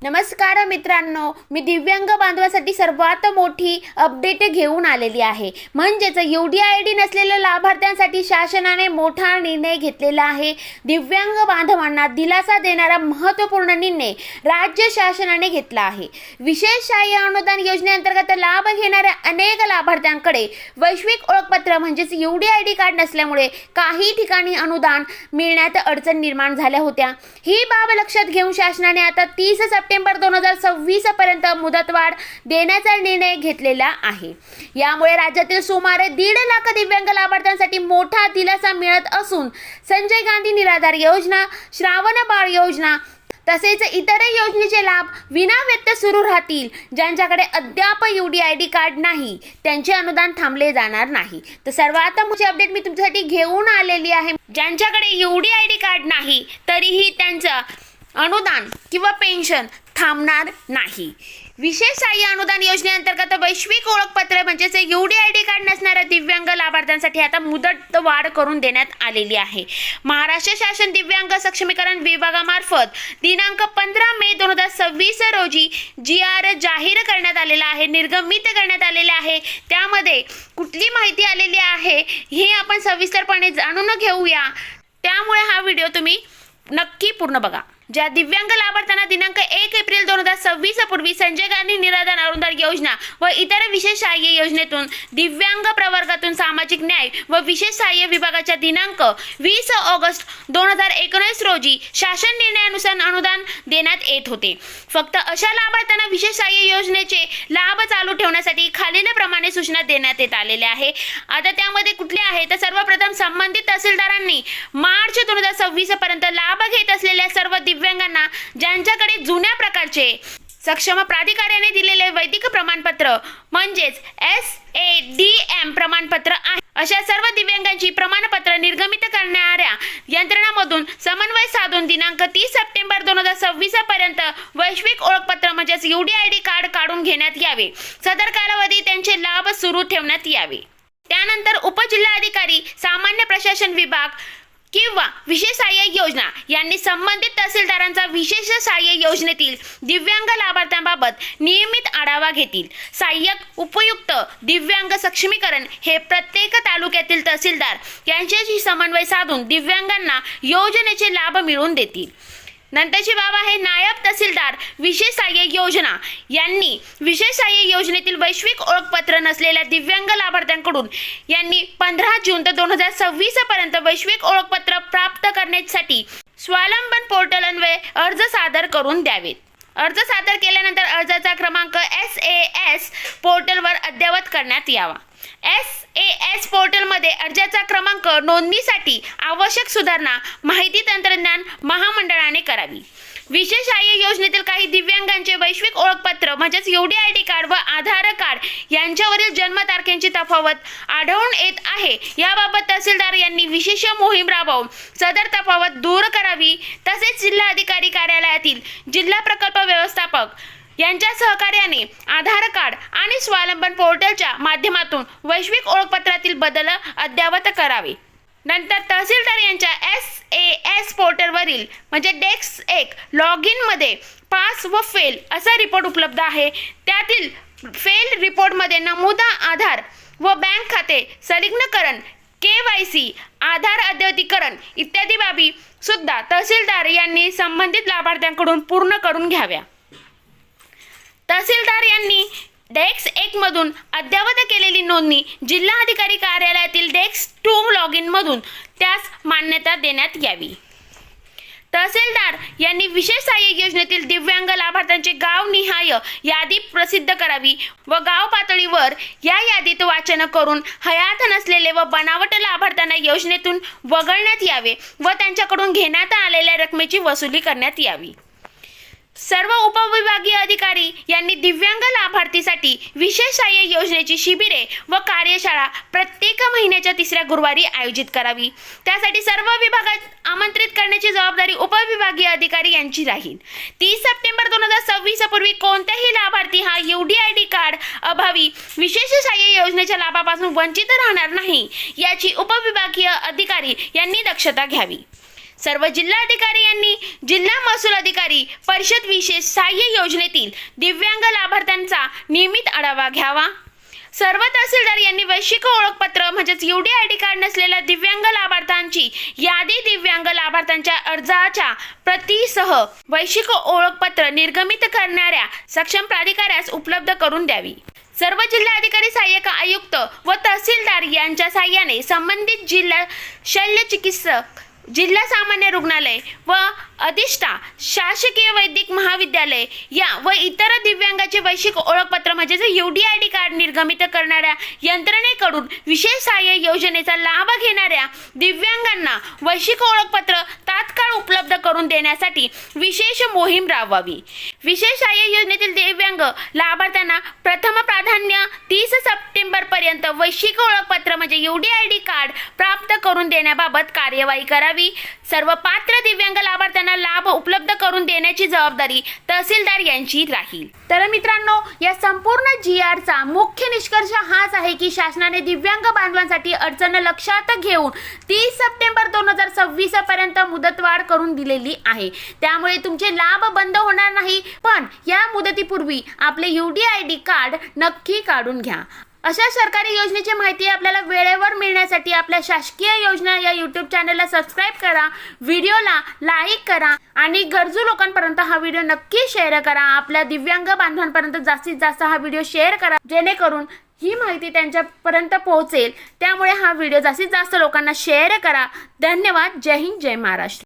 नमस्कार मित्रांनो, मी दिव्यांग बांधवासाठी सर्वात मोठी अपडेट घेऊन आलेली आहे. म्हणजेच UDID नसलेल्या लाभार्थ्यांसाठी शासनाने मोठा निर्णय घेतलेला आहे. दिव्यांग बांधवांना दिलासा देणारा महत्त्वपूर्ण निर्णय राज्य शासनाने घेतला आहे. विशेष सहाय्य अनुदान योजनेअंतर्गत लाभ घेणाऱ्या अनेक लाभार्थ्यांकडे वैश्विक ओळखपत्र म्हणजेच UDID कार्ड नसल्यामुळे काही ठिकाणी अनुदान मिळण्यात अडचण निर्माण झाल्या होत्या. ही बाब लक्षात घेऊन शासनाने आता 30 सप्टेंबर 2026 पर्यंत मुदतवाढ देण्याचा निर्णय घेतलेला आहे. यामुळे राज्यातील सुमारे 1.5 लाख दिव्यांग लाभार्थ्यांसाठी मोठा दिलासा मिळत असून संजय गांधी निराधार योजना, श्रावण बाळ योजना तसेच इतर योजनेचे लाभ विनाव्यक्त सुरू राहतील. ज्यांच्याकडे अद्याप UDID कार्ड नाही त्यांचे अनुदान थांबले जाणार नाही. तर सर्वात मोठी अपडेट मी तुमच्यासाठी घेऊन आलेली आहे. ज्यांच्याकडे UDID कार्ड नाही तरीही त्यांचं अनुदान किंवा पेन्शन थांबणार नाही. विशेष सहाय्य अनुदान योजनेअंतर्गत वैश्विक ओळखपत्र म्हणजेच UDID कार्ड नसणाऱ्या दिव्यांग लाभार्थ्यांसाठी आता मुदत वाढ करून देण्यात आलेली आहे. महाराष्ट्र शासन दिव्यांग सक्षमीकरण विभागामार्फत दिनांक 15 मे 2026 रोजी GR जाहीर करण्यात आलेला आहे, निर्गमित करण्यात आलेले आहे. त्यामध्ये कुठली माहिती आलेली आहे हे आपण सविस्तरपणे जाणून घेऊया. त्यामुळे हा व्हिडिओ तुम्ही नक्की पूर्ण बघा. ज्या दिव्यांग लाभार्थ्यांना दिनांक 1 एप्रिल 2026 पूर्वी संजय गांधी निराधार अनुदान योजना व इतर विशेष सहाय्य योजनेतून दिव्यांग प्रवर्गातून सामाजिक न्याय व विशेष सहाय्य विभागाच्या दिनांक 20 ऑगस्ट 2019 रोजी शासन निर्णयानुसार अनुदान देण्यात येत होते. फक्त अशा लाभार्थ्यांना विशेष सहाय्य योजनेचे लाभ चालू ठेवण्यासाठी खालीलप्रमाणे सूचना देण्यात येत आलेल्या आहे. आता त्यामध्ये कुठले आहे तर सर्वप्रथम संबंधित तहसीलदारांनी मार्च 2026 पर्यंत लाभ घेत असलेल्या सर्व दिव्यांगांना ज्यांच्याकडे जुन्या प्रकारचे सक्षम प्राधिकाऱ्याने दिलेले वैदिक प्रमाणपत्र म्हणजेच SADM प्रमाणपत्र आहे अशा सर्व दिव्यांगांची प्रमाणपत्र निर्गमित करणाऱ्या यंत्रणांमधून समन्वय साधून दिनांक 30 सप्टेंबर 2026 पर्यंत वैश्विक ओळखपत्र म्हणजेच UDID कार्ड काढून घेण्यात यावे. सदर कालावधी त्यांचे लाभ सुरू ठेवण्यात यावे. त्यानंतर उपजिल्हाधिकारी, सामान्य प्रशासन विभाग किंवा विशेष सहाय्य योजना यांनी संबंधित तहसीलदारांचा विशेष सहाय्य योजनेतील दिव्यांग लाभार्थ्यांबाबत नियमित आढावा घेतील. सहाय्यक उपयुक्त दिव्यांग सक्षमीकरण हे प्रत्येक तालुक्यातील तहसीलदार यांच्याशी समन्वय साधून दिव्यांगांना योजनेचे लाभ मिळवून देतील. नंतरची बाब आहे नायब तहसीलदार विशेष सहाय्य योजना यांनी विशेष सहाय्य योजनेतील वैश्विक ओळखपत्र नसलेल्या दिव्यांग लाभार्थ्यांकडून यांनी 15 जून 2026 पर्यंत वैश्विक ओळखपत्र प्राप्त करण्यासाठी स्वावलंबन पोर्टल अन्वये अर्ज सादर करून द्यावेत. अर्ज सादर केल्यानंतर अर्जाचा क्रमांक SAS पोर्टलवर अद्ययावत करण्यात यावा. SAS पोर्टलमध्ये अर्जाचा क्रमांक नोंदणीसाठी आवश्यक सुधारणा माहिती तंत्रज्ञान महामंडळाने करावी. विशेष सहाय्य योजनेतील काही दिव्यांगांचे वैश्विक ओळखपत्र म्हणजेच UDID कार्ड व आधार कार्ड यांच्यावरील जन्मतारखेची तफावत आढळून येत आहे. याबाबत तहसीलदार यांनी विशेष मोहीम राबवून सदर तफावत दूर करावी. तसेच जिल्हाधिकारी कार्यालयातील जिल्हा प्रकल्प व्यवस्थापक यांच्या सहकार्याने आधार कार्ड आणि स्वावलंबन पोर्टलच्या माध्यमातून वैश्विक ओळखपत्रातील बदल अद्ययावत करावे. नंतर तहसीलदार यांच्या SAS पोर्टलवरील म्हणजे डेस्क 1 लॉग इनमध्ये पास व फेल असा रिपोर्ट उपलब्ध आहे. त्यातील फेल रिपोर्टमध्ये नमुदा आधार व बँक खाते संलग्नीकरण, KYC, आधार अद्ययावतीकरण इत्यादी बाबी सुद्धा तहसीलदार यांनी संबंधित लाभार्थ्यांकडून पूर्ण करून घ्याव्या. तहसीलदार यांनी डेस्क 1 मधून अद्ययावत केलेली नोंदणी जिल्हाधिकारी कार्यालयातील डेस्क 2 लॉग इन मधून त्यास मान्यता देण्यात यावी. तहसीलदार यांनी विशेष सहाय्य योजनेतील दिव्यांग लाभार्थ्यांचे गावनिहाय यादी प्रसिद्ध करावी व गाव पातळीवर या यादीत वाचन करून हयात नसलेले व बनावट लाभार्थ्यांना योजनेतून वगळण्यात यावे व त्यांच्याकडून घेण्यात आलेल्या रकमेची वसुली करण्यात यावी. सर्व उपविभागीय अधिकारी यांनी दिव्यांग लाभार्थीसाठी विशेष सहाय्य योजनेची शिबिरे व कार्यशाळा प्रत्येक महिन्याच्या 3ऱ्या गुरुवारी आयोजित करावी. त्यासाठी सर्व विभागात आमंत्रित करण्याची जबाबदारी उपविभागीय अधिकारी यांची राहील. 30 सप्टेंबर 2026 पूर्वी कोणताही लाभार्थी हा UDID कार्ड अभावी विशेष सहाय्य योजनेच्या लाभापासून वंचित राहणार नाही याची उपविभागीय अधिकारी यांनी दक्षता घ्यावी. सर्व जिल्हाधिकारी यांनी जिल्हा महसूल अधिकारी परिषद विशेष सहाय्य योजनेतील दिव्यांग लाभार्थ्यांचा नियमित आढावा घ्यावा. सर्व तहसीलदार यांनी वैश्विक ओळखपत्र म्हणजेच UDID कार्ड नसलेल्या दिव्यांग लाभार्थ्यांची यादी दिव्यांग लाभार्थ्यांच्या अर्जाच्या प्रतीसह वैश्विक ओळखपत्र निर्गमित करणाऱ्या सक्षम प्राधिकाऱ्यास उपलब्ध करून द्यावी. सर्व जिल्हाधिकारी, सहाय्यक आयुक्त व तहसीलदार यांच्या साहाय्याने संबंधित जिल्हा शल्य चिकित्सक, जिल्हा सामान्य रुग्णालय व अधिष्ठा शासकीय वैद्यकीय महाविद्यालय या व इतर दिव्यांगाचे वैश्विक ओळखपत्र म्हणजेच UDID कार्ड निर्गमित करणाऱ्या यंत्रणेकडून विशेष सहाय्य योजनेचा लाभ घेणाऱ्या दिव्यांगांना वैश्विक ओळखपत्र तात्काळ उपलब्ध करून देण्यासाठी विशेष मोहीम राबवावी. विशेष सहाय्य योजनेतील दिव्यांग लाभार्थ्यांना प्रथम प्राधान्य 30 सप्टेंबर पर्यंत वैश्विक ओळखपत्र म्हणजे UDID कार्ड प्राप्त करून देण्याबाबत कार्यवाही करावी. सर्व पात्र दिव्यांग लाभार्थ्यांना लाभ उपलब्ध करून देण्याची जबाबदारी तहसीलदार यांची राहील. तर मित्रांनो, या संपूर्ण GR चा मुख्य निष्कर्ष हाच आहे की शासनाने दिव्यांग बांधवांसाठी अडचण लक्षात घेऊन 30 सप्टेंबर 2026 पर्यंत मुदतवाढ करून दिलेली आहे. त्यामुळे तुमचे लाभ बंद होणार नाही, पण या मुदतीपूर्वी आपले UDID कार्ड नक्की काढून घ्या. अशा सरकारी योजनेची माहिती आपल्याला वेळेवर मिळण्यासाठी आपल्या शासकीय योजना या YouTube चॅनलला सबस्क्राईब करा, व्हिडिओला लाईक करा आणि गरजू लोकांपर्यंत हा व्हिडिओ नक्की शेअर करा. आपल्या दिव्यांग बांधवांपर्यंत जास्तीत जास्त हा व्हिडिओ शेअर करा, जेणेकरून ही माहिती त्यांच्यापर्यंत पोहोचेल. त्यामुळे हा व्हिडिओ जास्तीत जास्त लोकांना शेअर करा. धन्यवाद. जय हिंद, जय महाराष्ट्र.